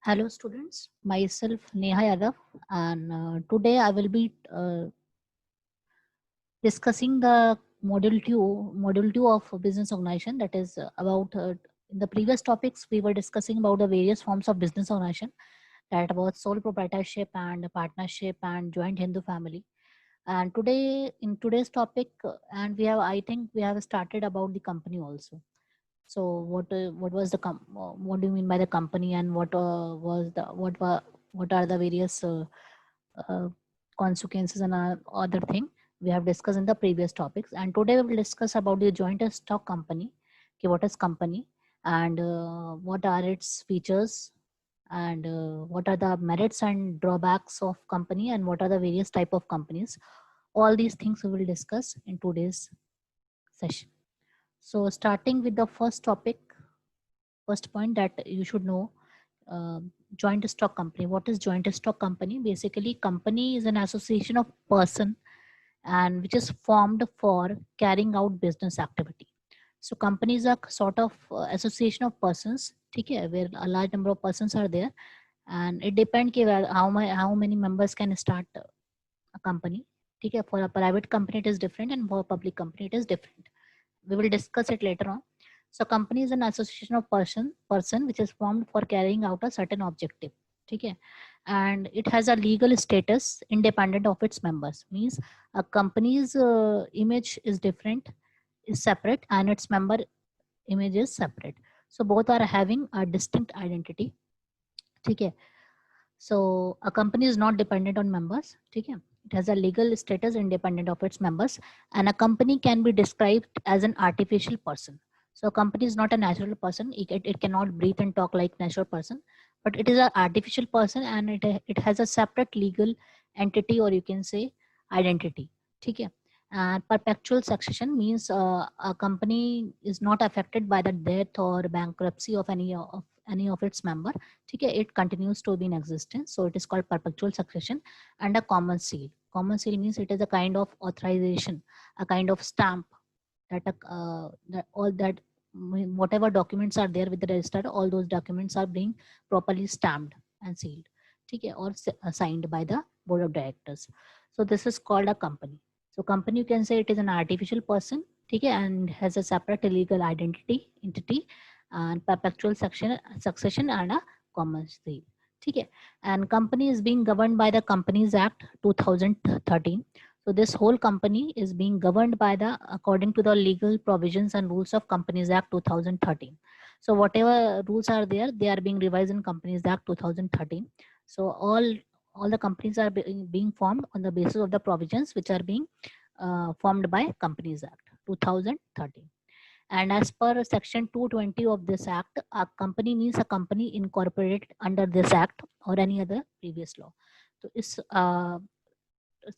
Hello students, myself Neha Yadav, and today I will be discussing the module 2 of business organization, that is about in the previous topics we were discussing about the various forms of business organization, that about sole proprietorship and partnership and joint Hindu family. And today in today's topic and we have, I think we have started about the company also. So what was the what do you mean by the company, and what are the various uh, consequences and other thing we have discussed in the previous topics. And today we will discuss about the joint stock company. Okay, what is company, and what are its features, and what are the merits and drawbacks of company, and what are the various type of companies. All these things we will discuss in today's session. So starting with the first topic, first point that you should know, uh, joint stock company. What is joint stock company? Basically, company is an association of person and which is formed for carrying out business activity. So companies are sort of association of persons, okay, where a large number of persons are there, and it depends how many members can start a company. Okay, for a private company it is different, and for a public company it is different. We will discuss it later on. So company is an association of person which is formed for carrying out a certain objective. Okay, and it has a legal status independent of its members. Means a company's image is different, is separate, and its member image is separate. So both are having a distinct identity. Okay, so a company is not dependent on members. Okay, it has a legal status independent of its members, and a company can be described as an artificial person. So a company is not a natural person. It cannot breathe and talk like natural person, but it is an artificial person, and it has a separate legal entity, or you can say identity. Okay. And perpetual succession means a company is not affected by the death or bankruptcy of any of its member. Okay, it continues to be in existence, so it is called perpetual succession. And a common seal. Common seal means it is a kind of authorization, a kind of stamp that, that all that whatever documents are there with the register, all those documents are being properly stamped and sealed. Okay, or signed by the board of directors. So this is called a company. So company, you can say it is an artificial person, okay, and has a separate legal entity, and perpetual succession and a common seal. Okay, and company is being governed by the Companies Act 2013. So this whole company is being governed by the according to the legal provisions and rules of Companies Act 2013. So whatever rules are there, they are being revised in Companies Act 2013. So all the companies are being formed on the basis of the provisions which are being formed by Companies Act 2013. And as per section 220 of this act, a company means a company incorporated under this act or any other previous law. So is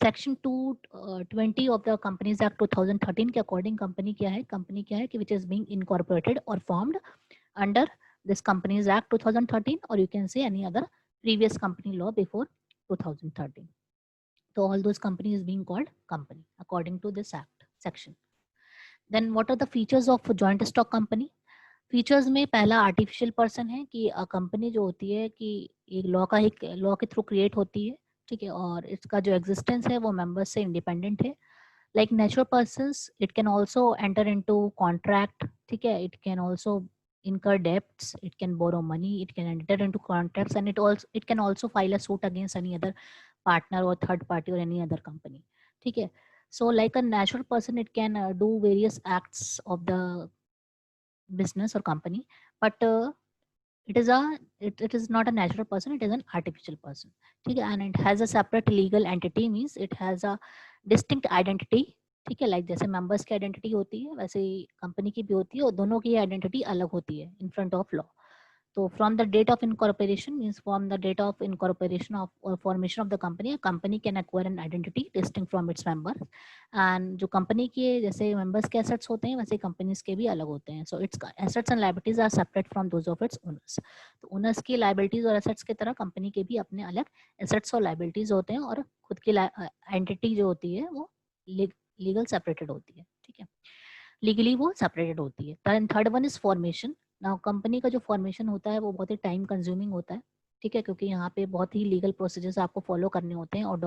section 220 of the companies act 2013 के according company क्या है, company क्या है कि which is being incorporated और formed under this companies act 2013, और you can say any other previous company law before 2013. So all those companies being called company according to this act section. Then what are the features of joint stock company? Features में पहला artificial person है कि company जो होती है कि एक law के थ्रू क्रिएट होती है. ठीक है, और इसका जो एग्जिस्टेंस है वो मेंबर्स से इंडिपेंडेंट है. Like natural persons, it can also enter into contract. ठीक है, it can also incur debts, it can borrow money, it can enter into contracts, and it can also file a suit against any other partner or third party or any other company. ठीक है, so like a natural person, it can do various acts of the business or company, but it is not a natural person, it is an artificial person. ठीक है, and it has a separate legal entity, means it has a distinct identity. ठीक है, like जैसे members की identity होती है वैसे ही company की भी होती है, और दोनों की आइडेंटिटी अलग होती है in front of law. So from the date of incorporation, means from the date of incorporation of or formation of the company, a company can acquire an identity distinct from its members. And जो company के जैसे members के assets होते हैं वैसे companies के भी अलग होते हैं. So its assets and liabilities are separate from those of its owners. तो owners की liabilities और assets की तरह company के भी अपने अलग assets और liabilities होते हैं, और खुद की entity जो होती है वो legal separated होती है. ठीक है, लीगली वो सेपरेटेड होती है. Third one is formation. Now company का जो फॉर्मेशन होता है वो बहुत ही टाइम कंज्यूमिंग होता है. ठीक है, क्योंकि यहाँ पे बहुत ही लीगल प्रोसीजर्स आपको फॉलो करने होते हैं और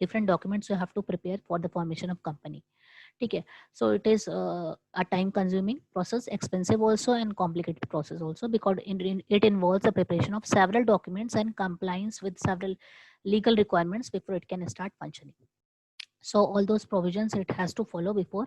different documents you have to prepare for the formation of company. ठीक है, so it is a time consuming process, expensive also and complicated process also, because it involves the preparation of several documents and compliance with several legal requirements before it can start functioning. So all those provisions it has to follow before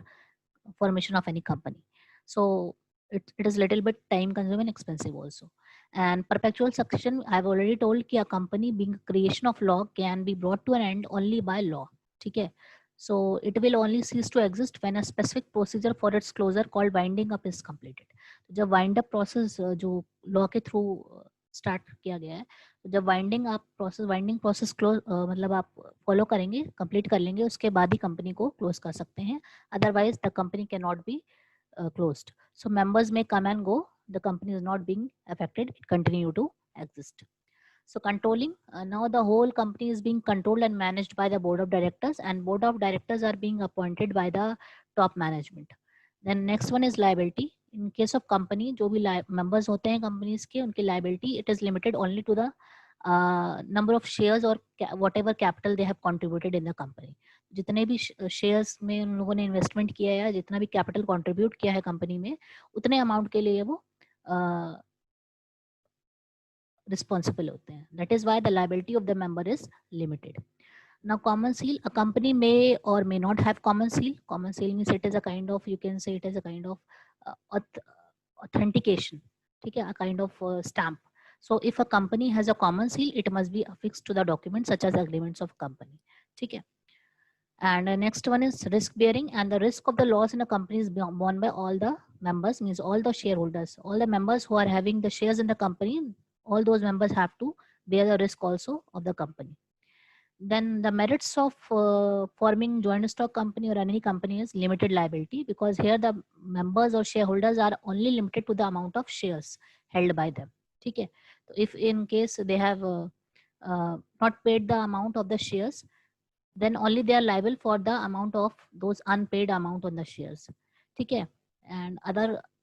formation of any company. So it is little bit time consuming, expensive also. And perpetual succession, I've already told ki a company being a creation of law can be brought to an end only by law. Okay, so it will only cease to exist when a specific procedure for its closure called winding up is completed. जब wind up process जो law के through start किया गया है, तो जब winding process close मतलब आप फॉलो करेंगे, कंप्लीट कर लेंगे, उसके बाद ही कंपनी को क्लोज कर सकते हैं. Otherwise, the company cannot be closed. So members may come and go. The company is not being affected. It continue to exist. So controlling, now the whole company is being controlled and managed by the board of directors, and board of directors are being appointed by the top management. Then next one is liability. In case of company, जो भी members होते हैं companies के, उनकी liability, it is limited only to the number of shares or whatever capital they have contributed in the company. जितने भी shares में उन लोगों ने इन्वेस्टमेंट किया है या जितना भी कैपिटल कंट्रीब्यूट किया है कंपनी में, उतने अमाउंट के लिए वो रिस्पॉन्सिबल होते हैं. That is why the liability of the member is limited. Now common seal, a company may or may not have common seal. Common seal means it is a kind of, you can say it is a kind of authentication. ठीक है, a kind of stamp. So if a company has a common seal, it must be affixed to the documents such as agreements of company. ठीक है. And next one is risk bearing, and the risk of the loss in a company is borne by all the members, means all the shareholders, all the members who are having the shares in the company, all those members have to bear the risk also of the company. Then the merits of forming joint stock company or any company is limited liability, because here the members or shareholders are only limited to the amount of shares held by them. Okay, so if in case they have not paid the amount of the shares, then only they are liable for the amount of those unpaid amount on the shares. Okay, and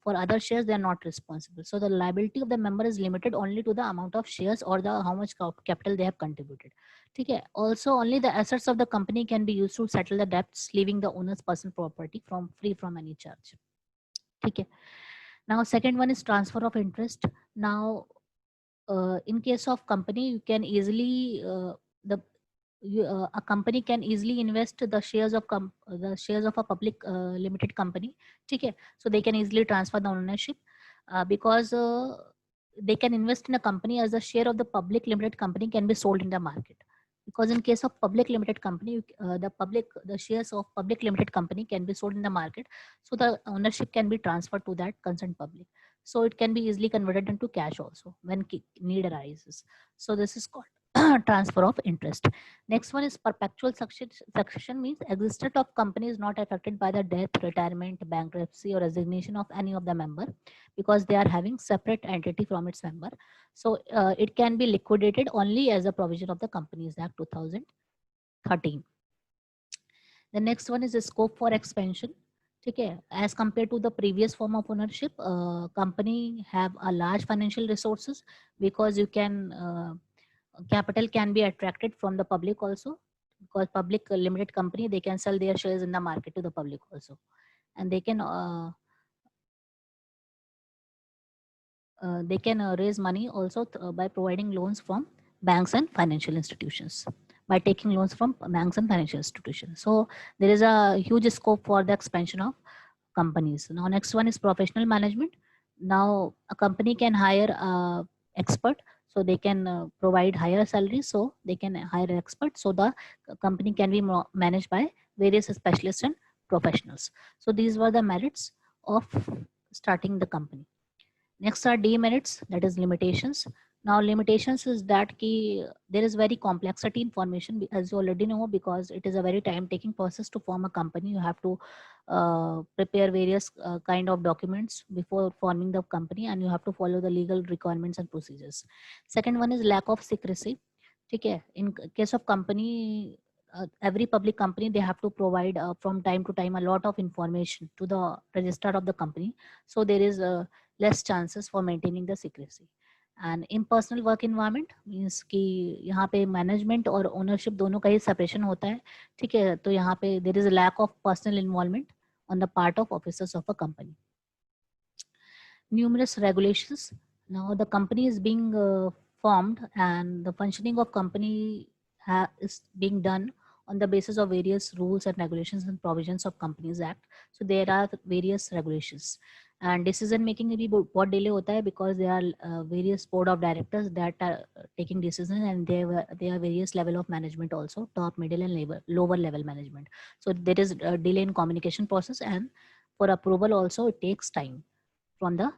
for other shares they are not responsible. So the liability of the member is limited only to the amount of shares or the how much capital they have contributed. Okay, also only the assets of the company can be used to settle the debts, leaving the owner's personal property free from any charge. Okay, now second one is transfer of interest. Now in case of company, you can easily a company can easily invest the shares of a public limited company. Okay, so they can easily transfer the ownership because they can invest in a company as the share of the public limited company can be sold in the market. Because in case of public limited company, the shares of public limited company can be sold in the market, so the ownership can be transferred to that concerned public. So it can be easily converted into cash also when need arises. So this is called transfer of interest. Next one is perpetual succession, means existence of company is not affected by the death, retirement, bankruptcy or resignation of any of the member, because they are having separate entity from its member. So it can be liquidated only as a provision of the Companies Act 2013. The next one is the scope for expansion. Okay, as compared to the previous form of ownership, company have a large financial resources, because you can capital can be attracted from the public also, because public limited company, they can sell their shares in the market to the public also, and they can raise money also by providing loans from banks and financial institutions, by taking loans from banks and financial institutions. So there is a huge scope for the expansion of companies. Now next one is professional management. Now a company can hire a expert, so they can provide higher salaries, so they can hire an expert, so the company can be managed by various specialists and professionals. So these were the merits of starting the company. Next are demerits, that is limitations. Now limitations is that there is very complexity in formation, as you already know, because it is a very time taking process to form a company. You have to prepare various kind of documents before forming the company, and you have to follow the legal requirements and procedures. Second one is lack of secrecy. Okay, in case of company, every public company, they have to provide from time to time a lot of information to the registrar of the company. So there is less chances for maintaining the secrecy. And impersonal work environment means कि यहाँ पे management और ownership दोनों का ही separation होता है, ठीक है। तो यहाँ पे there is a lack of personal involvement on the part of officers of a company. Numerous regulations. Now the company is being formed and the functioning of company is being done on the basis of various rules and regulations and provisions of Companies Act. So there are various regulations and decision making में भी बहुत delay होता है because there are various board of directors that are taking decisions and there are various level of management also, top, middle and lower level management. So there is a delay in communication process and for approval also it takes time from the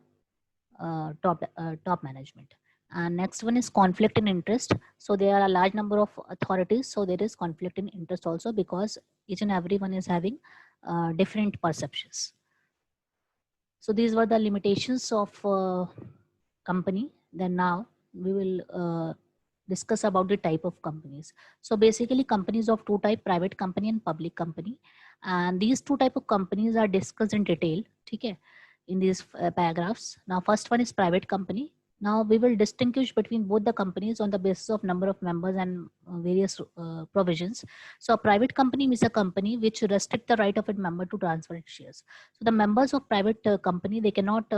top management. And next one is conflict in interest. So there are a large number of authorities, so there is conflict in interest also because each and every one is having different perceptions. So these were the limitations of company. Then now we will discuss about the type of companies. So basically companies of two type, private company and public company, and these two type of companies are discussed in detail, okay, in these paragraphs. Now first one is private company. Now we will distinguish between both the companies on the basis of number of members and various provisions. So a private company is a company which restrict the right of its member to transfer its shares. So the members of private company, they cannot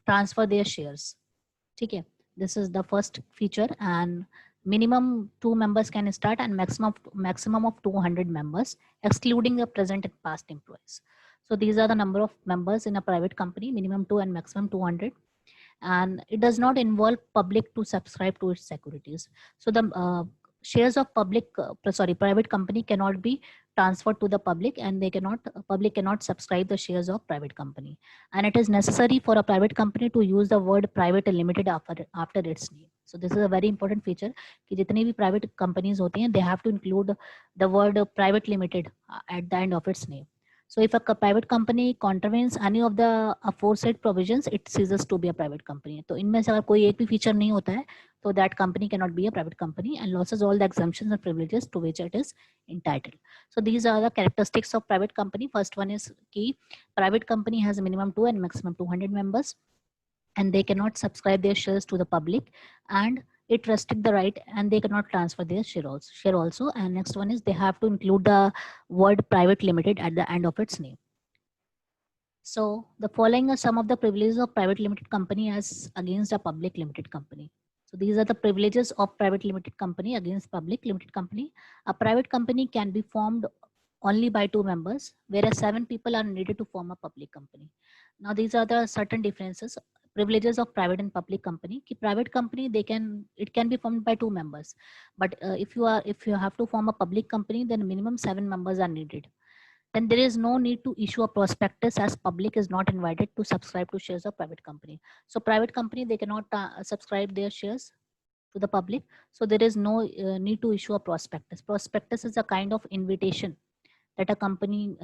transfer their shares. Okay, this is the first feature, and minimum 2 members can start and maximum of 200 members, excluding the present and past employees. So these are the number of members in a private company, minimum 2 and maximum 200. And it does not involve public to subscribe to its securities. So the shares of private company cannot be transferred to the public, and they cannot public cannot subscribe the shares of private company. And it is necessary for a private company to use the word private limited after its name. So this is a very important feature कि जितनी भी private companies होती हैं, they have to include the word private limited at the end of its name. So if a private company contravenes any of the aforesaid provisions, it ceases to be a private company. तो इनमें से अगर कोई एक भी feature नहीं होता है, तो that company cannot be a private company and loses all the exemptions and privileges to which it is entitled. So these are the characteristics of private company. First one is कि private company has a minimum 2 and maximum 200 members, and they cannot subscribe their shares to the public, and it restrict the right and they cannot transfer their share also. And next one is they have to include the word private limited at the end of its name. So the following are some of the privileges of private limited company as against a public limited company. So these are the privileges of private limited company against public limited company. A private company can be formed only by 2 members, whereas 7 people are needed to form a public company. Now these are the certain differences, privileges of private and public company. Private company, it can be formed by 2 members, but if you have to form a public company, then minimum 7 members are needed. Then there is no need to issue a prospectus as public is not invited to subscribe to shares of private company. So private company, they cannot subscribe their shares to the public. So there is no need to issue a prospectus. Prospectus is a kind of invitation that a company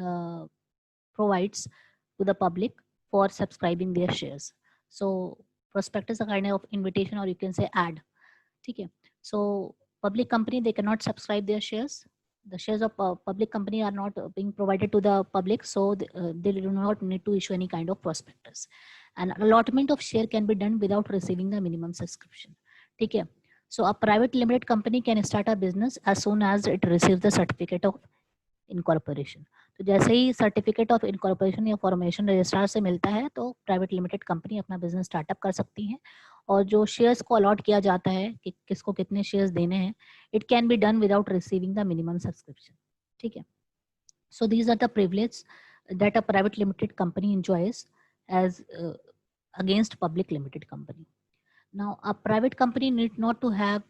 provides to the public for subscribing their shares. So prospectus is a kind of invitation, or you can say ad. Okay. So public company, they cannot subscribe their shares. The shares of public company are not being provided to the public, so they do not need to issue any kind of prospectus. And allotment of share can be done without receiving the minimum subscription. Okay. So a private limited company can start a business as soon as it receives the certificate of incorporation. तो जैसे ही certificate of incorporation या formation registrar से मिलता है, तो private limited company अपना business startup कर सकती है. और जो शेयर्स को अलॉट किया जाता है कि किसको कितने शेयर्स देने हैं, it can be done without receiving the minimum subscription. ठीक है. So these are the privilege that a private limited company enjoys as against public limited company. Now a private company need not to have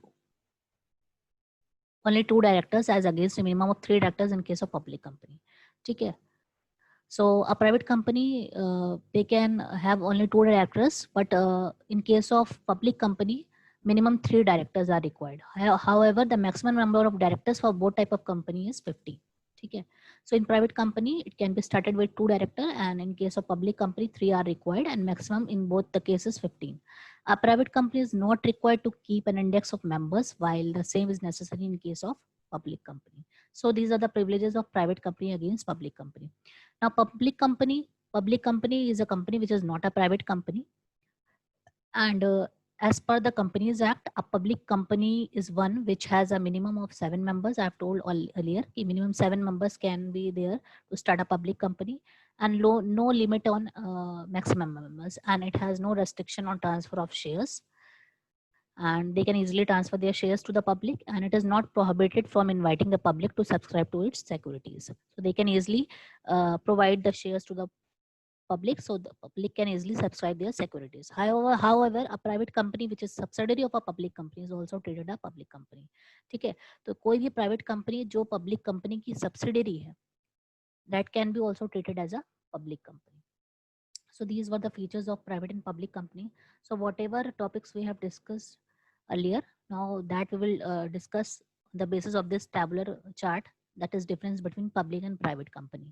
only 2 directors as against a minimum of 3 directors in case of public company. Okay. So a private company, they can have only 2 directors, but in case of public company, minimum 3 directors are required. However, the maximum number of directors for both type of company is 50. Okay. So in private company, it can be started with 2 directors, and in case of public company, 3 are required, and maximum in both the cases 15. A private company is not required to keep an index of members, while the same is necessary in case of public company. So these are the privileges of private company against public company. Now public company is a company which is not a private company, and As per the Companies Act, a public company is one which has a minimum of 7 members. I've told earlier, minimum 7 members can be there to start a public company, and no limit on maximum members, and it has no restriction on transfer of shares, and they can easily transfer their shares to the public, and it is not prohibited from inviting the public to subscribe to its securities. So they can easily provide the shares to the public, so the public can easily subscribe their securities. However, a private company which is subsidiary of a public company is also treated a public company. ठीक है, तो कोई भी private company जो public company की subsidiary है, that can be also treated as a public company. So these were the features of private and public company. So whatever topics we have discussed earlier, now that we will discuss the basis of this tabular chart, that is difference between public and private company.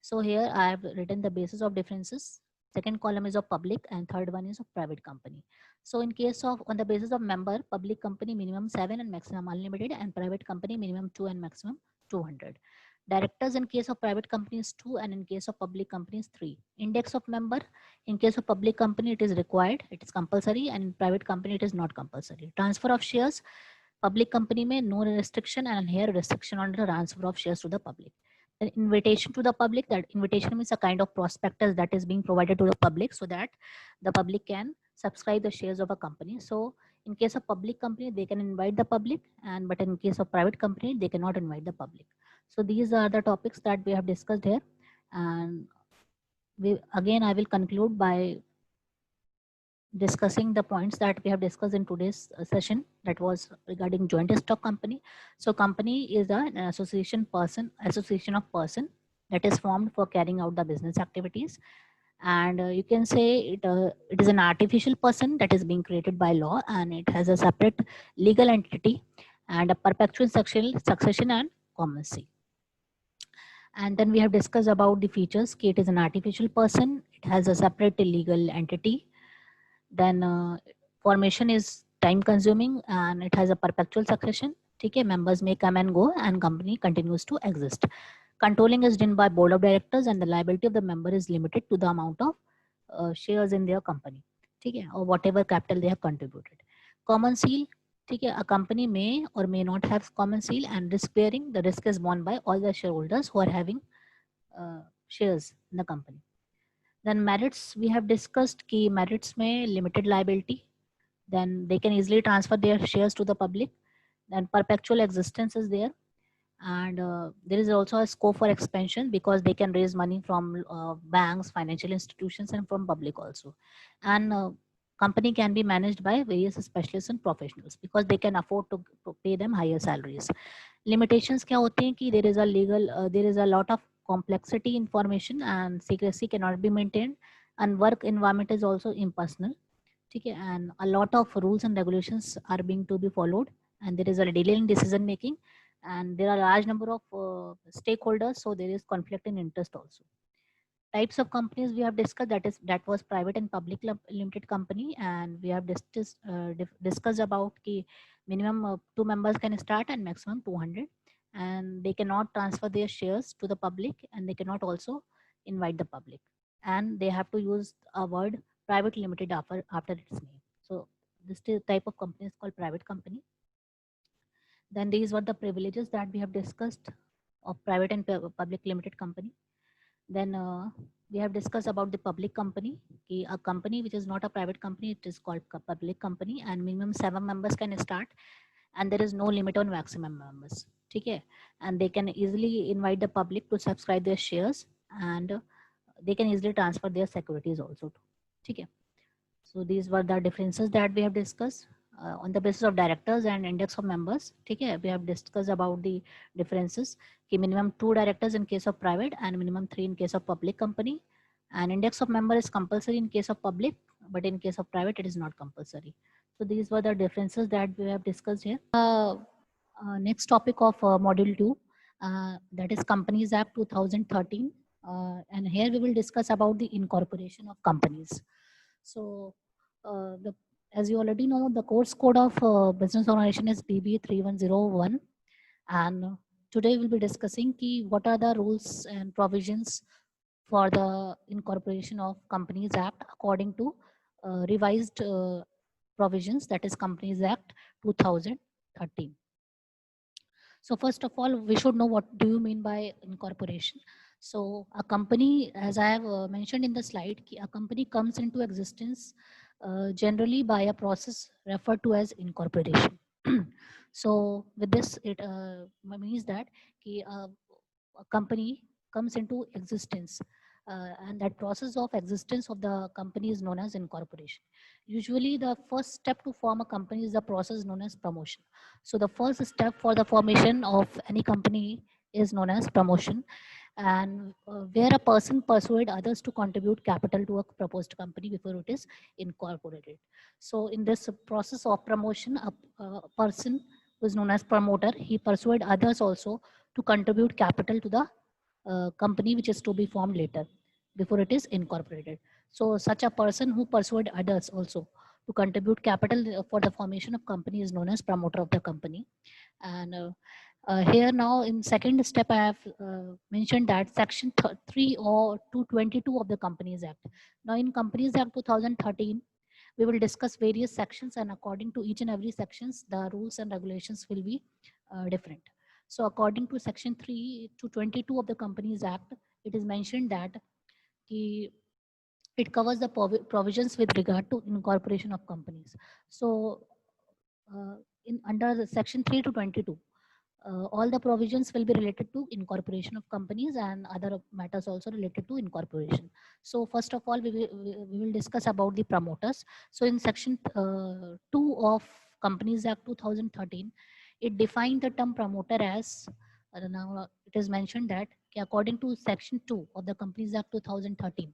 So here I have written the basis of differences. Second column is of public and third one is of private company. So in case of on the basis of member, public company minimum 7 and maximum unlimited, and private company minimum 2 and maximum 200. Directors in case of private companies 2, and in case of public companies 3. Index of member, in case of public company it is required, it is compulsory, and in private company it is not compulsory. Transfer of shares, public company may no restriction, and here restriction on the transfer of shares to the public. Then invitation to the public, that invitation means a kind of prospectus that is being provided to the public so that the public can subscribe the shares of a company. So in case of public company they can invite the public, and but in case of private company they cannot invite the public. So these are the topics that we have discussed here, and again I will conclude by discussing the points that we have discussed in today's session, that was regarding joint stock company. So company is an association of person that is formed for carrying out the business activities, and you can say it is an artificial person that is being created by law, and it has a separate legal entity and a perpetual succession and commoncy. And then we have discussed about the features. It is an artificial person, it has a separate legal entity, then formation is time consuming, and it has a perpetual succession. Okay, members may come and go and company continues to exist. Controlling is done by board of directors, and the liability of the member is limited to the amount of shares in their company, okay, or whatever capital they have contributed. Common seal, okay, a company may or may not have common seal, and risk bearing, the risk is borne by all the shareholders who are having shares in the company. Then merits, we have discussed key merits may limited liability, then they can easily transfer their shares to the public, then perpetual existence is there, and there is also a scope for expansion because they can raise money from banks, financial institutions, and from public also. And company can be managed by various specialists and professionals because they can afford to pay them higher salaries. Limitations क्या होते हैं कि there is a legal there is a lot of complexity information and secrecy cannot be maintained, and work environment is also impersonal. ठीक है, and a lot of rules and regulations are being to be followed, and there is a delay in decision making, and there are a large number of stakeholders, so there is conflict in interest also. Types of companies we have discussed, that was private and public limited company, and we have discussed about ki minimum 2 members can start and maximum 200, and they cannot transfer their shares to the public, and they cannot also invite the public, and they have to use a word private limited after its name. So this type of company is called private company. Then these were the privileges that we have discussed of private and public limited company. Then we have discussed about the public company. A company which is not a private company, it is called public company, and minimum 7 members can start, and there is no limit on maximum members. Okay, and they can easily invite the public to subscribe their shares, and they can easily transfer their securities also. Okay, so these were the differences that we have discussed. On the basis of directors and index of members, okay, we have discussed about the differences. Minimum 2 directors in case of private and minimum 3 in case of public company, and index of member is compulsory in case of public, but in case of private it is not compulsory. So these were the differences that we have discussed here. Next topic of module 2, that is Companies Act 2013, and here we will discuss about the incorporation of companies. So as you already know, the course code of business organization is BB 3101, and today we'll be discussing what are the rules and provisions for the incorporation of Companies Act according to revised provisions, that is Companies Act 2013. So first of all, we should know what do you mean by incorporation. So a company, as I have mentioned in the slide, a company comes into existence generally by a process referred to as incorporation. So with this, it means that a company comes into existence, and that process of existence of the company is known as incorporation. Usually the first step to form a company is the process known as promotion. So the first step for the formation of any company is known as promotion, and where a person persuade others to contribute capital to a proposed company before it is incorporated. So in this process of promotion, a person who is known as promoter, he persuade others also to contribute capital to the company which is to be formed later before it is incorporated. So such a person who persuade others also to contribute capital for the formation of company is known as promoter of the company. And here now in second step, I have mentioned that section 3 or 222 of the Companies Act. Now in Companies Act 2013, we will discuss various sections, and according to each and every sections, the rules and regulations will be different. So according to section 3 to 22 of the Companies Act, it is mentioned that it covers the provisions with regard to incorporation of companies. So in under the section 3 to 22, all the provisions will be related to incorporation of companies and other matters also related to incorporation. So first of all, we will discuss about the promoters. So in section 2 of Companies Act 2013, it defined the term promoter as, now it is mentioned that according to section 2 of the Companies Act 2013,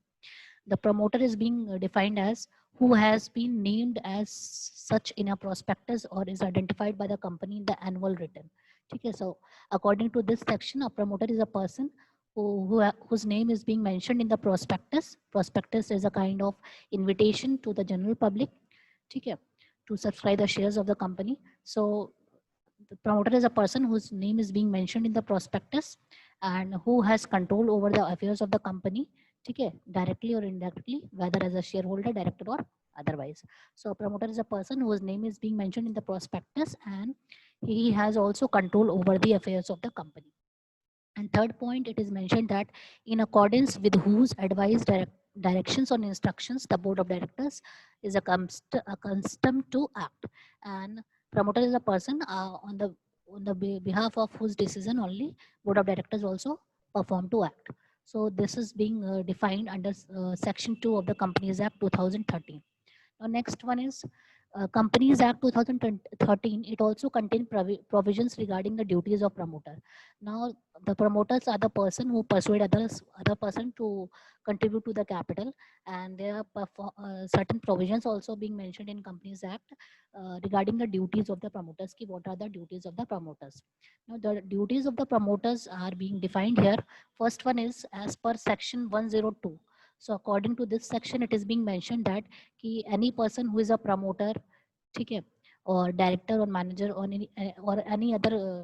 the promoter is being defined as who has been named as such in a prospectus or is identified by the company in the annual return. Okay, so according to this section, a promoter is a person whose name is being mentioned in the prospectus. Prospectus is a kind of invitation to the general public, okay, to subscribe the shares of the company. So the promoter is a person whose name is being mentioned in the prospectus and who has control over the affairs of the company, okay, directly or indirectly, whether as a shareholder, director, or otherwise. So a promoter is a person whose name is being mentioned in the prospectus and he has also control over the affairs of the company. And third point, it is mentioned that in accordance with whose advice, directions, or instructions, the board of directors is accustomed to act. And promoter is a person on the behalf of whose decision only board of directors also perform to act. So this is being defined under section 2 of the Companies Act 2013. Now next one is Companies Act 2013. It also contains provisions regarding the duties of promoter. Now the promoters are the person who persuade other person to contribute to the capital, and there are certain provisions also being mentioned in Companies Act regarding the duties of the promoters. What are the duties of the promoters? Now the duties of the promoters are being defined here. First one is as per section 102. So according to this section, it is being mentioned that any person who is a promoter, okay, or director or manager or any other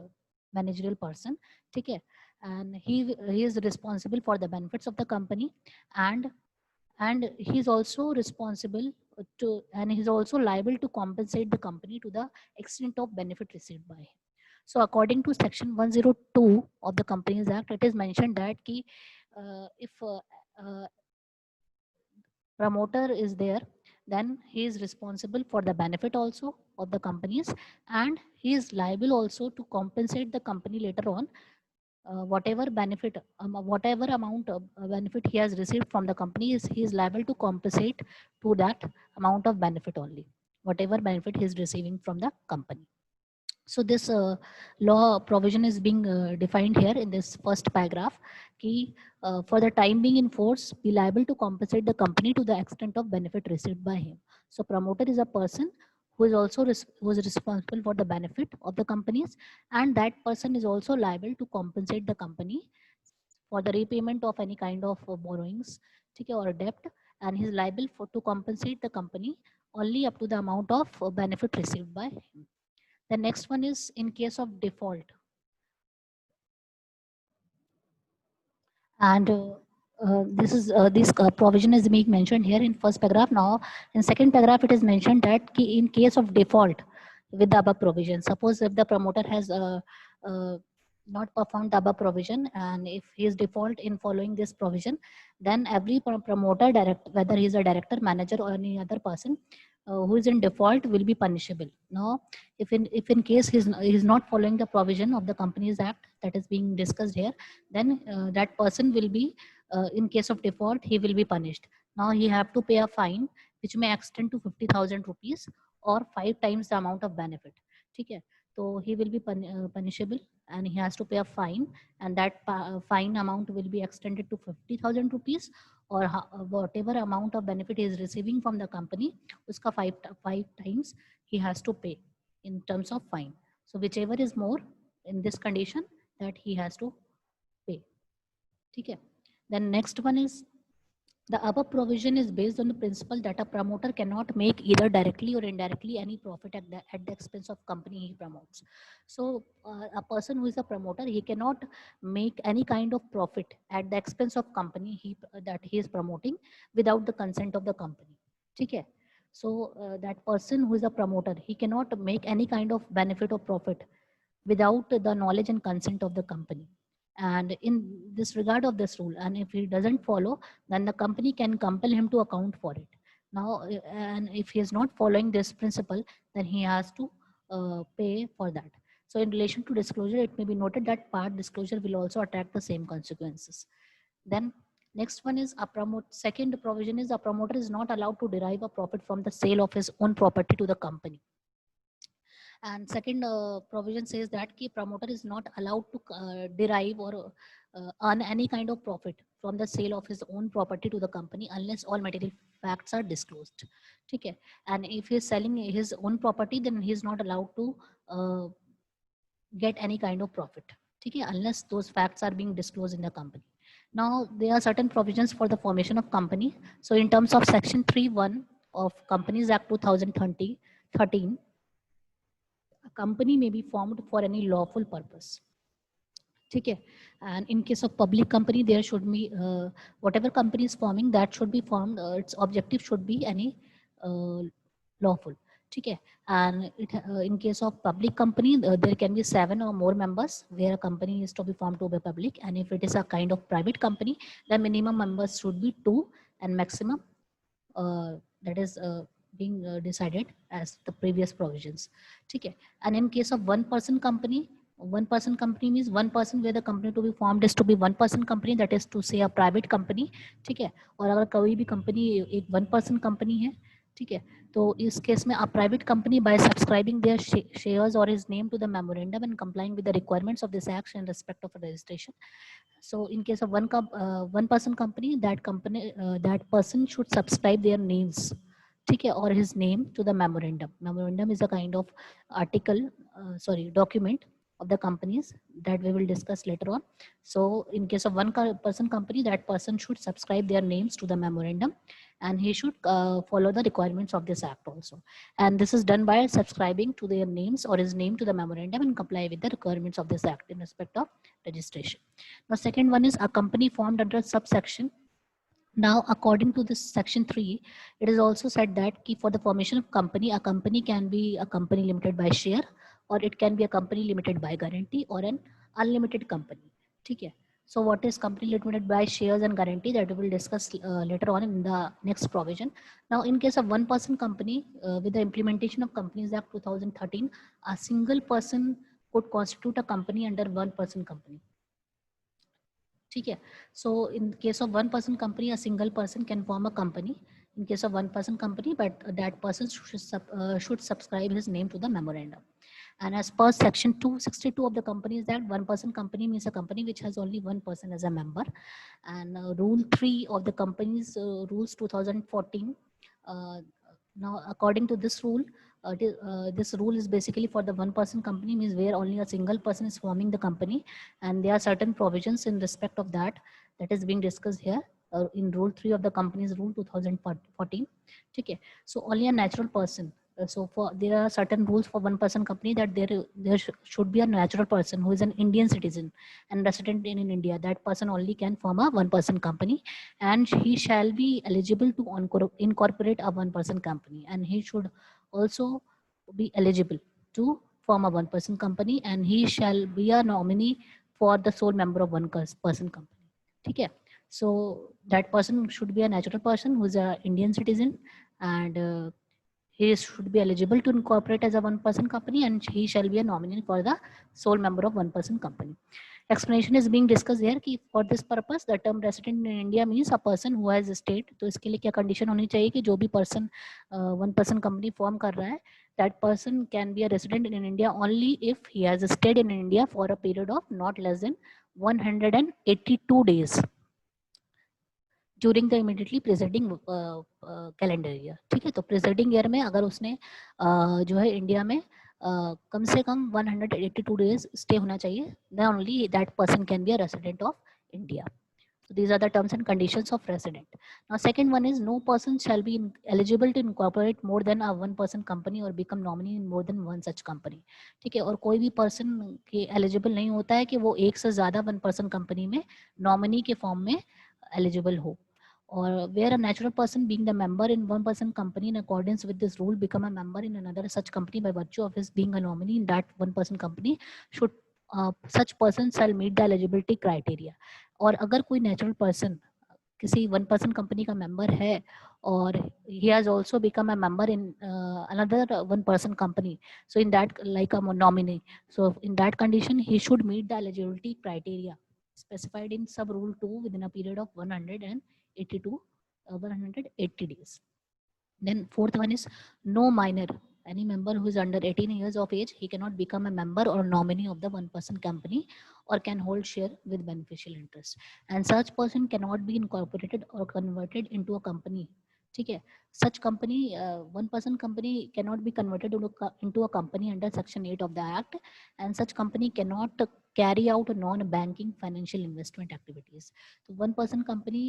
managerial person, okay, and he is responsible for the benefits of the company, and he is also responsible to, and he is also liable to compensate the company to the extent of benefit received by him. So according to section 102 of the Companies Act, it is mentioned that if promoter is there, then he is responsible for the benefit also of the companies, and he is liable also to compensate the company later on whatever benefit, whatever amount of benefit he has received from the company, he is liable to compensate to that amount of benefit only, whatever benefit he is receiving from the company. So this law provision is being defined here in this first paragraph. For the time being in force, be liable to compensate the company to the extent of benefit received by him. So promoter is a person who is also who is responsible for the benefit of the companies, and that person is also liable to compensate the company for the repayment of any kind of borrowings, okay, or debt, and he is liable for to compensate the company only up to the amount of benefit received by him. The next one is in case of default. And this provision is being mentioned here in first paragraph. Now in second paragraph it is mentioned that in case of default with the above provision, suppose if the promoter has uh, not performed the above provision, and if he is default in following this provision, then every promoter, direct, whether he is a director, manager, or any other person who is in default, will be punishable. Now if in case he's not following the provision of the Companies Act that is being discussed here, then that person will be, in case of default, he will be punished. Now he have to pay a fine which may extend to 50,000 rupees or 5 times the amount of benefit. Okay, so he will be punishable, and he has to pay a fine, and that fine amount will be extended to 50,000 rupees, or whatever amount of benefit he is receiving from the company, uska five times he has to pay in terms of fine. So whichever is more in this condition, that he has to pay. Okay. Then next one is, the above provision is based on the principle that a promoter cannot make either directly or indirectly any profit at the expense of company he promotes. So a person who is a promoter, he cannot make any kind of profit at the expense of company that he is promoting without the consent of the company. Okay. So that person who is a promoter, he cannot make any kind of benefit or profit without the knowledge and consent of the company. And in this regard of this rule, and if he doesn't follow, then the company can compel him to account for it. Now and if he is not following this principle, then he has to pay for that. So in relation to disclosure, it may be noted that part disclosure will also attract the same consequences. Then next one is, second provision is, a promoter is not allowed to derive a profit from the sale of his own property to the company. And second provision says that key promoter is not allowed to derive or earn any kind of profit from the sale of his own property to the company unless all material facts are disclosed. Okay. And if he's selling his own property, then he's not allowed to get any kind of profit. Okay, unless those facts are being disclosed in the company. Now there are certain provisions for the formation of company. So in terms of section 3(1) of Companies Act 2013, a company may be formed for any lawful purpose. Okay. And in case of public company, there should be whatever company is forming, that should be formed, its objective should be any lawful. Okay. And in case of public company, there can be 7 or more members where a company is to be formed to be public. And if it is a kind of private company, the minimum members should be 2, and maximum that is being decided as the previous provisions. Okay. And in case of one-person company means one person where the company to be formed is to be one-person company, that is to say a private company. ठीक है. और अगर कोई भी company एक one-person company है, ठीक है, तो इस केस में a private company by subscribing their shares or his name to the memorandum and complying with the requirements of this act in respect of a registration. So in case of one person company, that person should subscribe their names, okay, or his name to the memorandum. Memorandum is a kind of document of the companies that we will discuss later on. So in case of one person company, that person should subscribe their names to the memorandum, and he should follow the requirements of this act also. And this is done by subscribing to their names or his name to the memorandum and comply with the requirements of this act in respect of registration. Now, second one is a company formed under subsection. Now, according to this section 3, it is also said that for the formation of company, a company can be a company limited by share, or it can be a company limited by guarantee, or an unlimited company. Okay. So what is company limited by shares and guarantee, that we will discuss later on in the next provision. Now, in case of one-person company, with the implementation of Companies Act 2013, a single person could constitute a company under one-person company. Okay. So in case of one-person company, a single person can form a company in case of one-person company, but that person should subscribe his name to the memorandum. And as per section 262 of the Companies Act, one-person company means a company which has only one person as a member. And rule 3 of the Companies Rules 2014. Now, according to this rule, this rule is basically for the one-person company, means where only a single person is forming the company, and there are certain provisions in respect of that is being discussed here in rule 3 of the Companies Rule 2014. Okay. So only a natural person So for there are certain rules for one person company, that there should be a natural person who is an Indian citizen and resident in India. That person only can form a one person company, and he shall be eligible to incorporate a one person company, and he should also be eligible to form a one person company, and he shall be a nominee for the sole member of one person company. Okay, so that person should be a natural person who is a Indian citizen, and he should be eligible to incorporate as a one person company, and he shall be a nominee for the sole member of one person company. Explanation is being discussed here कि for this purpose the term resident in India means a person who has stayed. तो इसके लिए क्या condition होनी चाहिए कि जो भी person one person company form कर रहा है, that person can be a resident in India only if he has stayed in India for a period of not less than 182 days during the immediately presiding calendar year. ठीक है, तो presiding year में अगर उसने जो है India में कम से कम 182 डेज स्टे होना चाहिए, then only that person can be a resident of India. So these are the terms and conditions of resident. Now second one is no person shall be eligible to incorporate more than a one person company or become nominee in more than one such company. ठीक है, और कोई भी person के eligible नहीं होता है कि वो एक से ज्यादा वन पर्सन कंपनी में नॉमिनी के फॉर्म में एलिजिबल हो. Or where a natural person being the member in one person company in accordance with this rule become a member in another such company by virtue of his being a nominee in that one person company, should such person shall meet the eligibility criteria. और अगर कोई natural person किसी one person company का member है और he has also become a member in another one person company, so in that like a nominee, so in that condition he should meet the eligibility criteria specified in sub rule 2 within a period of 180 days. Then fourth one is no minor. Any member who is under 18 years of age, he cannot become a member or nominee of the one person company or can hold share with beneficial interest. And such person cannot be incorporated or converted into a company. ठीक है, such company one person company cannot be converted into a company under section 8 of the act, and such company cannot carry out non banking financial investment activities. तो one person company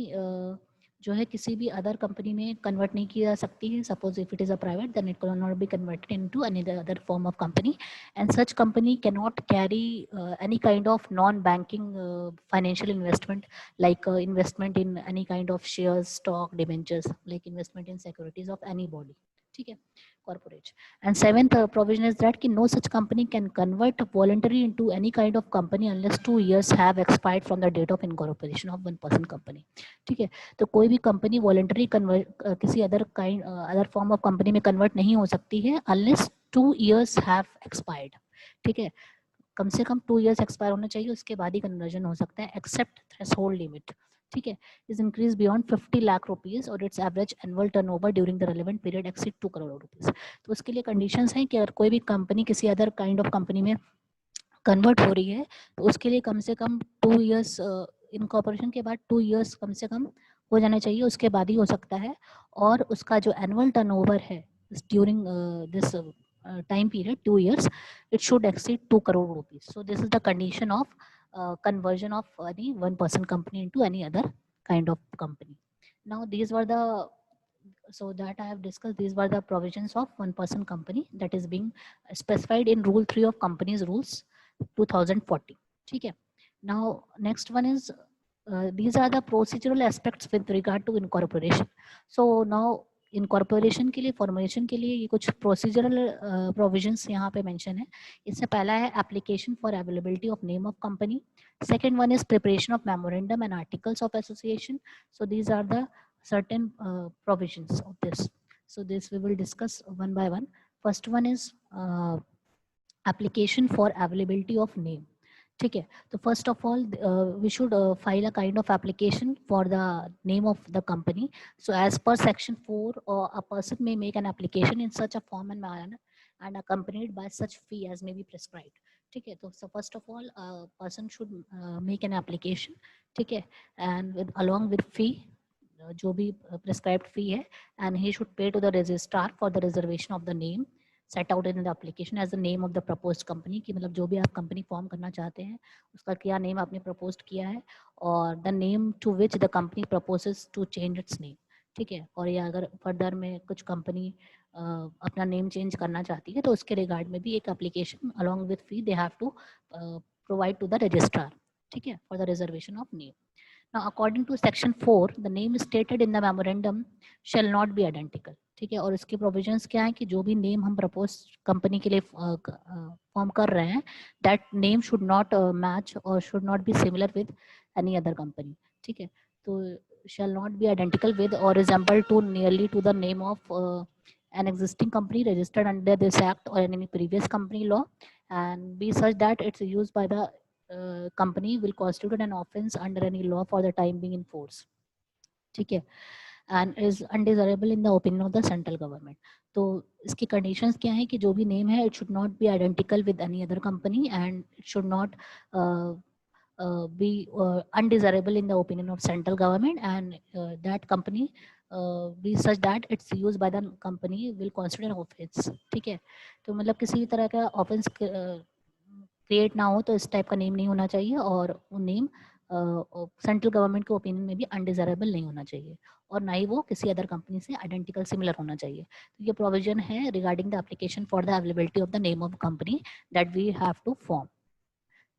जो है किसी भी other company में convert नहीं की जा सकती है. Suppose if it is a private, then it can not be converted into any other form of company, and such company can not carry any kind of non banking financial investment, like investment in any kind of shares, stock, debentures, like investment in securities of any body. ठीक है, corporate. And seventh provision is that कि no such company can convert voluntarily into any kind of company unless 2 years have expired from the date of incorporation of one person company. ठीक है, तो कोई भी company voluntary convert किसी other form of company में convert नहीं हो सकती है unless 2 years have expired. ठीक है, कम से कम 2 years एक्सपायर होना चाहिए, उसके बाद ही कन्वर्जन हो सकता है एक्सेप्ट थ्रेशोल्ड लिमिट. ठीक है, is increase beyond 50 lakh rupees और its average annual turnover during the relevant period exceed 2 crore rupees. तो उसके लिए कंडीशंस हैं कि अगर कोई भी कंपनी किसी अदर काइंड ऑफ कंपनी में कन्वर्ट हो रही है तो उसके लिए कम से कम 2 years इनकॉर्पोरेशन के बाद 2 years कम से कम हो जाना चाहिए, उसके बाद ही हो सकता है. और उसका जो एनुअल टर्नओवर है during this time period 2 years, it should exceed 2 crore rupees. So this is the condition of conversion of any one person company into any other kind of company. Now these were the, so that I have discussed, these were the provisions of one person company that is being specified in rule 3 of companies rules 2040. ठीक है, now next one is these are the procedural aspects with regard to incorporation. So now incorporation के लिए, formation के लिए ये कुछ procedural provisions यहाँ पे मेंशन है. इससे पहला है application for availability of name of company. Second one is preparation of memorandum and articles of association. So these are the certain provisions of this. So this we will discuss one by one. First one is application for availability of name. ठीक है, तो first of all we should file a kind of application for the name of the company. So as per section 4 a person may make an application in such a form and manner and accompanied by such fee as may be prescribed. ठीक है, तो first of all person should make an application. ठीक है, and with along with fee, जो भी prescribed fee है, and he should pay to the registrar for the reservation of the name set out in the application as the name of the proposed company. कि मतलब जो भी आप company form करना चाहते हैं उसका क्या नेम आपने प्रपोज किया है और the name to which the company proposes to change its name. ठीक है। और या अगर फर्दर में कुछ कंपनी अपना नेम चेंज करना चाहती है तो उसके रिगार्ड में भी एक application along with fee they have to provide to the registrar, ठीक है, for the reservation of name. Now, according to section 4, the name stated in the memorandum shall not be identical. ठीक है। और इसके provisions क्या है कि जो भी नेम हम प्रपोज कंपनी के लिए फॉर्म कर रहे हैं, that name should not match और should not be similar with any other company. ठीक है। तो shall not be identical with or resemble too nearly to the name of an existing company registered under this act or any previous company law, and be such that it's used by the company will constitute an offense under any law for the time being in force. ठीक है। And is undesirable in the opinion of the central government. तो इसकी conditions क्या है कि जो भी name है it should not be identical with any other company and it should not be undesirable in the opinion of central government, and that company be such that its use by the company will constitute an offense. ठीक है। तो मतलब किसी भी तरह का offence create ना हो तो इस टाइप का नेम नहीं होना चाहिए, और वो नेम सेंट्रल गवर्नमेंट के ओपिनियन में भी अनडिजायरेबल नहीं होना चाहिए, और ना ही वो किसी अदर कंपनी से आइडेंटिकल सिमिलर होना चाहिए. तो ये प्रोविजन है regarding the application for the availability of the name of company that we have to form.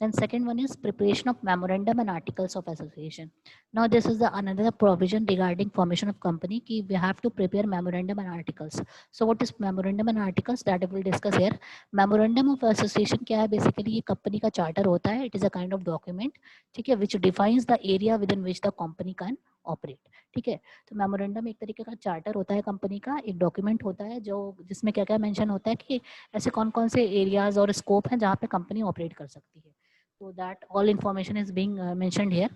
Then second one is preparation of memorandum and articles of association. Now this is the another provision regarding formation of company कि we have to prepare memorandum and articles. So what is memorandum and articles that we will discuss here. Memorandum of association क्या है, basically ये company का charter होता है. It is a kind of document, ठीक है, which defines the area within which the company can operate. ठीक है। तो मेमोरेंडम एक तरीके का चार्टर होता है कंपनी का, एक डॉक्यूमेंट होता है जो जिसमें क्या क्या मेंशन होता है कि ऐसे कौन कौन से एरियाज और स्कोप हैं जहाँ पे कंपनी ऑपरेट कर सकती है. So that all information is being mentioned here.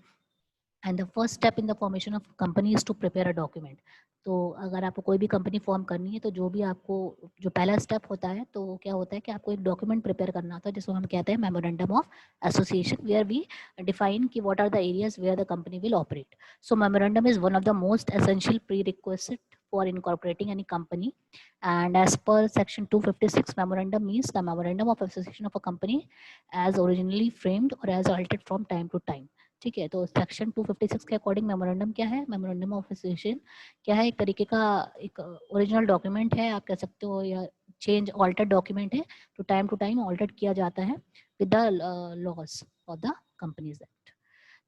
And the first step in the formation of company is to prepare a document. तो अगर आपको कोई भी कंपनी फॉर्म करनी है तो जो भी आपको जो पहला स्टेप होता है तो क्या होता है कि आपको एक डॉक्यूमेंट प्रिपेयर करना होता है जिसको हम कहते हैं memorandum of association, where we define कि what are the areas where the company will operate. So memorandum is one of the most essential pre request for incorporating any company, and as per section 256 memorandum means the memorandum of association of a company as originally framed or as altered from time to time. ठीक है। तो section 256 के according memorandum क्या है, memorandum of association क्या है, एक तरीके का एक ओरिजिनल डॉक्यूमेंट है आप कह सकते हो, या चेंज ऑल्टर्ड डॉक्यूमेंट है, टू टाइम ऑल्टर्ड किया जाता है with the laws of the companies act.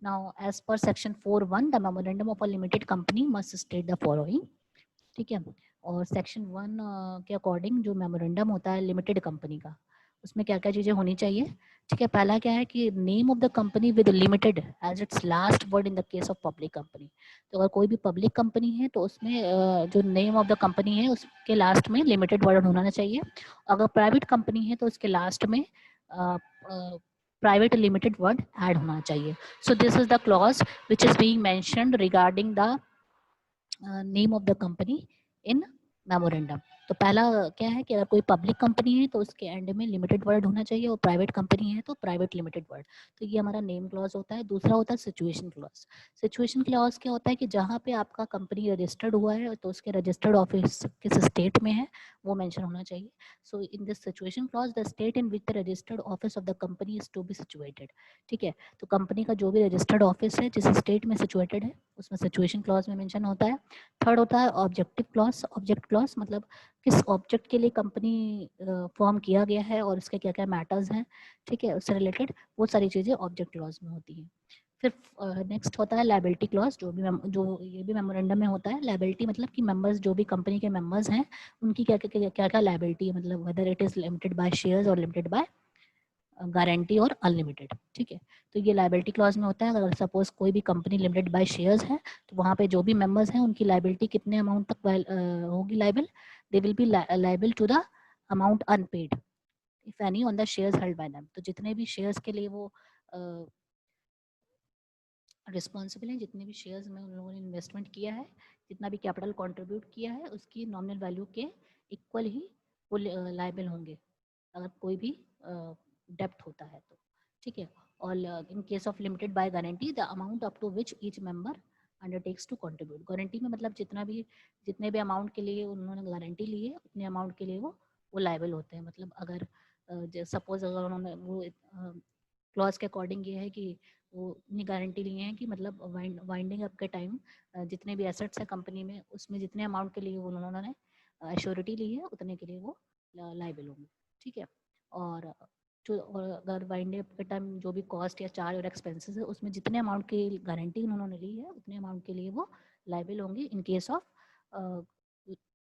Now as per section 4(1) the memorandum of a limited company must state the following. ठीक है। और सेक्शन 1 के अकॉर्डिंग जो मेमोरेंडम होता है लिमिटेड कंपनी का, उसमें क्या क्या चीज़ें होनी चाहिए. ठीक है। पहला क्या है कि name of the company with limited as its last word in the case of public company. तो अगर कोई भी पब्लिक कंपनी है तो उसमें जो नेम ऑफ द कंपनी है उसके लास्ट में लिमिटेड वर्ड होना चाहिए. अगर प्राइवेट कंपनी है तो उसके लास्ट में प्राइवेट लिमिटेड वर्ड ऐड होना चाहिए. So this is the clause which is being mentioned regarding the name of the company in memorandum. तो पहला क्या है कि अगर कोई पब्लिक कंपनी है तो उसके एंड में लिमिटेड वर्ड होना चाहिए, और प्राइवेट कंपनी है तो प्राइवेट लिमिटेड वर्ड. तो ये हमारा नेम क्लॉज होता है. दूसरा होता है सिचुएशन क्लॉज. सिचुएशन क्लॉज क्या होता है कि जहाँ पे आपका कंपनी रजिस्टर्ड हुआ है तो उसके रजिस्टर्ड ऑफिस किस स्टेट में है वो मेंशन होना चाहिए. So in this situation clause the state in which the registered office of the company is to be situated. ठीक है। तो कंपनी का जो भी रजिस्टर्ड ऑफिस है जिस स्टेट में सिचुएटेड है उसमें सिचुएशन क्लॉज में मेंशन होता है. थर्ड होता है ऑब्जेक्टिव क्लॉज. ऑब्जेक्ट क्लॉज मतलब किस ऑब्जेक्ट के लिए कंपनी फॉर्म किया गया है और उसके क्या क्या मैटर्स हैं, ठीक है, उससे रिलेटेड वो सारी चीज़ें ऑब्जेक्ट क्लॉज में होती हैं. फिर नेक्स्ट होता है लायबिलिटी क्लॉज, जो ये भी मेमोरेंडम में होता है. लायबिलिटी मतलब कि मेंबर्स जो भी कंपनी के मेंबर्स हैं उनकी क्या क्या क्या लायबिलिटी है, मतलब whether it is limited by shares और लिमिटेड बाय गारंटी और अनलिमिटेड. ठीक है। तो ये लायबिलिटी क्लॉज में होता है. अगर सपोज कोई भी कंपनी लिमिटेड बाय शेयर्स है तो वहाँ पे जो भी मेंबर्स हैं उनकी लायबिलिटी कितने अमाउंट तक होगी liable, they will be liable to the amount unpaid if any on the shares held by them. तो जितने भी शेयर्स के लिए वो रिस्पॉन्सिबल हैं, जितने भी शेयर्स में उन लोगों ने इन्वेस्टमेंट किया है, जितना भी कैपिटल कंट्रीब्यूट किया है उसकी नॉमिनल वैल्यू के इक्वल ही वो लायबल होंगे अगर कोई भी डेप्ट होता है तो. ठीक है। और in case of limited by guarantee the amount up to which each member undertakes to contribute. Guarantee में मतलब जितने भी अमाउंट के लिए उन्होंने गारंटी ली है उतने अमाउंट के लिए वो लायबल होते हैं. मतलब अगर सपोज अगर उन्होंने वो क्लॉज के अकॉर्डिंग ये है कि तो इतनी गारंटी लिए हैं कि मतलब वाइंडिंग अप के टाइम जितने भी एसेट्स है कंपनी में, उसमें जितने अमाउंट के लिए उन्होंने एश्योरिटी ली है उतने के लिए वो लाइबल होंगे। ठीक है। और और अगर वाइंडिंग अप के टाइम जो भी कॉस्ट या चार्ज और एक्सपेंसेस है उसमें जितने अमाउंट की गारंटी उन्होंने ली है उतने अमाउंट के लिए वो लाइबल होंगे in case of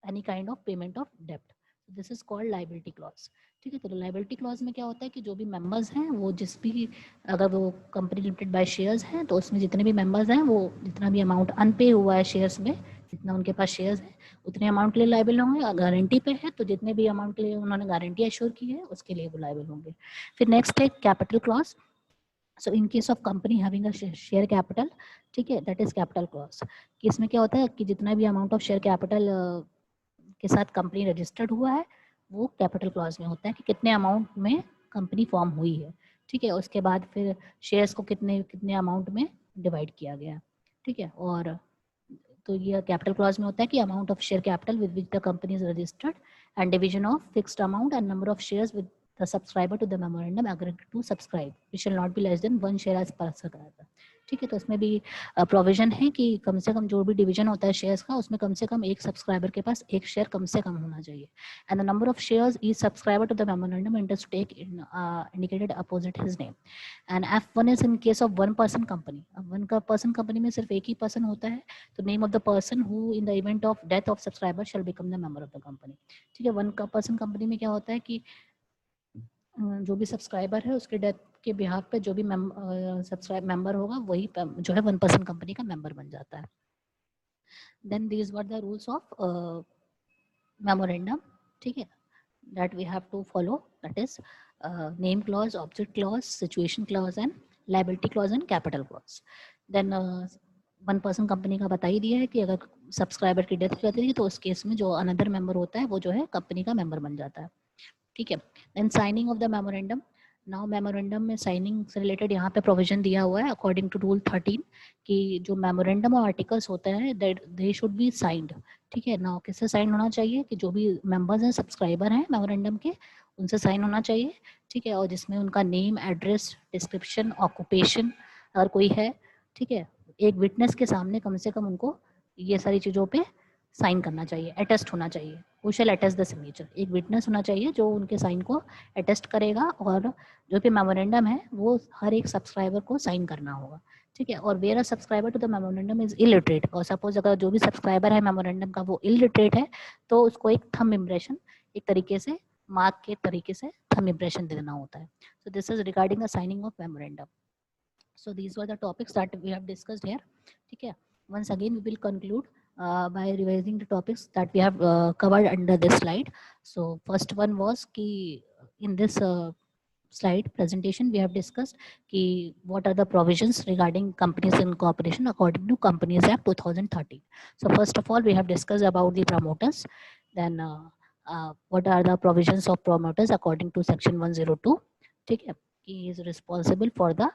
any kind of payment of डेप्ट। This is called liability clause. ठीक है। तो लाइबिलिटी क्लॉज में क्या होता है कि जो भी मेंबर्स हैं वो जिस भी, अगर वो कंपनी लिमिटेड बाय शेयर्स हैं तो उसमें जितने भी मेंबर्स हैं वो जितना भी अमाउंट अनपे हुआ है शेयर्स में, जितना उनके पास शेयर्स है उतने अमाउंट के लिए लाइबल होंगे। और गारंटी पे है तो जितने भी अमाउंट के लिए उन्होंने गारंटी एश्योर की है उसके लिए वो लाइबल होंगे। फिर नेक्स्ट है capital clause. So in case of company having a share capital, ठीक है, दैट इज कैपिटल क्लॉज। कि इसमें क्या होता है कि जितना भी अमाउंट ऑफ शेयर कैपिटल के साथ कंपनी रजिस्टर्ड हुआ है वो कैपिटल क्लॉज में होता है कि कितने अमाउंट में कंपनी फॉर्म हुई है। ठीक है। उसके बाद फिर शेयर्स को कितने कितने अमाउंट में डिवाइड किया गया। ठीक है। और तो ये कैपिटल क्लॉज में होता है कि amount of share capital with which the company is registered and division of fixed amount and number of shares with the subscriber to the memorandum agreed to subscribe which shall not be less than 1 share as per subscriber. ठीक है। तो इसमें भी provision है कि कम से कम जो भी डिवीजन होता है शेयर्स का उसमें कम से कम एक सब्सक्राइबर के पास एक शेयर कम से कम होना चाहिए। And the number of shares each subscriber to the memorandum interest take indicated opposite his name. And F1 is in case of one person company. अब वन का पर्सन कंपनी में सिर्फ एक ही पर्सन होता है तो name of the person who in the event of death of subscriber shall become the member of the company. ठीक है। वन का पर्सन कंपनी में क्या होता है कि जो भी सब्सक्राइबर है उसके डेथ के बिहाफ पे जो भी सब्सक्राइब मेंबर होगा वही जो है वन पर्सन कंपनी का मेंबर बन जाता है। Then these were the rules of memorandum. ठीक है, that we have to follow, that is name clause, object clause, situation clause and liability clause and capital clause. Then one person company का बता ही दिया है कि अगर सब्सक्राइबर की death हो जाती है तो उस केस में जो अनदर मेंबर होता है वो जो है कंपनी का मेंबर बन जाता है। ठीक है। Then signing of the memorandum. Now memorandum में साइनिंग से रिलेटेड यहाँ पे प्रोविजन दिया हुआ है अकॉर्डिंग टू रूल 13 कि जो मेमोरेंडम और आर्टिकल्स होते हैं that they should be signed. ठीक है। नाउ किससे साइन होना चाहिए कि जो भी मेंबर्स हैं सब्सक्राइबर हैं मेमोरेंडम के उनसे साइन होना चाहिए। ठीक है। और जिसमें उनका नेम, एड्रेस, डिस्क्रिप्शन, ऑक्यूपेशन अगर कोई है, ठीक है, एक विटनेस के सामने कम से कम उनको ये सारी चीज़ों पे साइन करना चाहिए, अटेस्ट होना चाहिए। Who shell attest the signature, एक विटनेस होना चाहिए जो उनके साइन को अटेस्ट करेगा और जो भी मेमोरेंडम है वो हर एक सब्सक्राइबर को साइन करना होगा। ठीक है। और where a subscriber to the memorandum is illiterate, और सपोज अगर जो भी सब्सक्राइबर है मेमोरेंडम का वो इलिटरेट है तो उसको एक थंब इम्प्रेशन, एक तरीके से मार्क के तरीके से थंब इम्प्रेशन देना होता है। So this is regarding the signing off memorandum. So these were the topics that we have discussed here. ठीक है. Once again, we will conclude by revising the topics that we have covered under this slide. So first one was कि in this slide presentation we have discussed कि what are the provisions regarding companies incorporation according to Companies Act 2013. So first of all, we have discussed about the promoters. Then what are the provisions of promoters according to section 102. ठीक है. He is responsible for the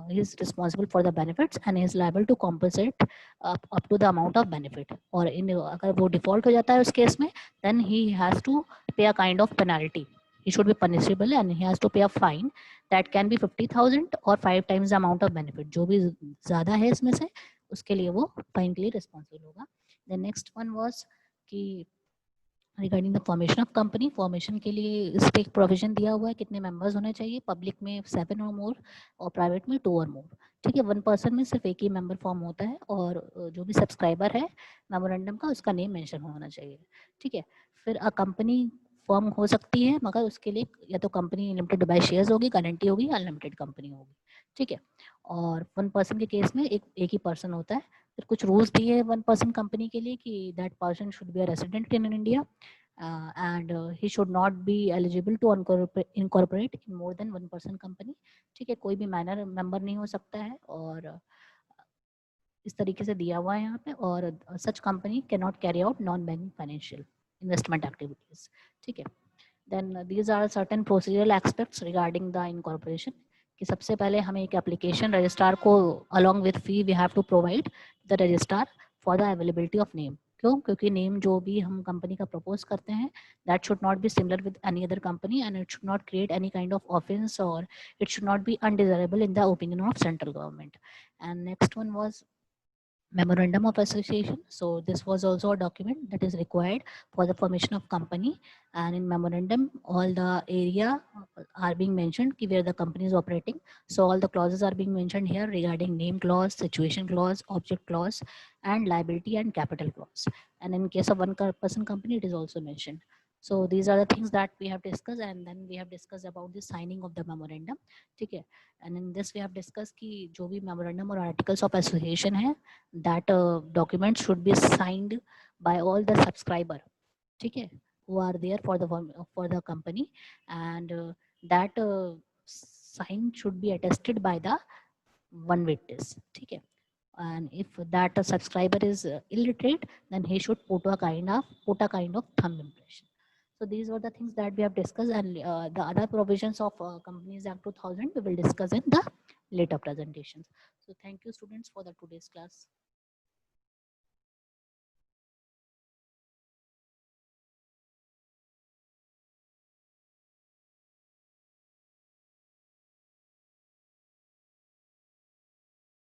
he is responsible for the benefits and is liable to compensate up to the amount of benefit. और इन अगर वो default हो जाता है उस case में then he has to pay a kind of penalty. He should be punishable and he has to pay a fine that can be 50,000 or 5 times the amount of benefit. जो भी ज़्यादा है इसमें से उसके लिए वो फाइन के लिए रिस्पॉन्सिबल होगा. The next one was कि regarding the formation of company, formation के लिए इस पर एक प्रोविजन दिया हुआ है कितने मेंबर्स होने चाहिए. पब्लिक में 7 और मोर और प्राइवेट में 2 और मोर. ठीक है. वन पर्सन में सिर्फ एक ही मेंबर फॉर्म होता है और जो भी सब्सक्राइबर है मेमोरेंडम का उसका नेम मेंशन होना चाहिए. ठीक है. फिर अ कंपनी फॉर्म हो सकती है मगर उसके लिए या तो कंपनी लिमिटेड बाय शेयर्स होगी, गारंटी होगी, अनलिमिटेड कंपनी होगी. ठीक है. और वन पर्सन के केस में एक ही पर्सन होता है. फिर कुछ रूल्स दिए हैं वन पर्सन कंपनी के लिए कि that person should be a resident in India and he should not be eligible to incorporate in more than one person company. ठीक है. कोई भी माइनर मेंबर नहीं हो सकता है और इस तरीके से दिया हुआ है यहाँ पे. और such company can not carry out non banking financial investment activities. ठीक है. Then these are certain procedural aspects regarding the incorporation कि सबसे पहले हमें एक एप्लीकेशन रजिस्ट्रार को along with fee we have to provide the registrar for the availability of name. क्यों? क्योंकि नेम जो भी हम कंपनी का प्रपोज करते हैं, that should not be similar with any other company and it should not create any kind of offence और it should not be undesirable in the opinion of central government. And next one was memorandum of association. So this was also a document that is required for the formation of company, and in memorandum all the area are being mentioned where the company is operating. So all the clauses are being mentioned here regarding name clause, situation clause, object clause, and liability and capital clause. And in case of one person company, it is also mentioned. So these are the things that we have discussed, and then we have discussed about the signing of the memorandum. Okay. And in this we have discussed कि जो भी memorandum और articles of association है, that document should be signed by all the subscriber, ठीक है, who are there for the company, and that sign should be attested by the one witness, ठीक है. And if that subscriber is illiterate, then he should put a kind of thumb impression. So these were the things that we have discussed, and the other provisions of Companies Act 2000 we will discuss in the later presentations. So thank you students for the today's class.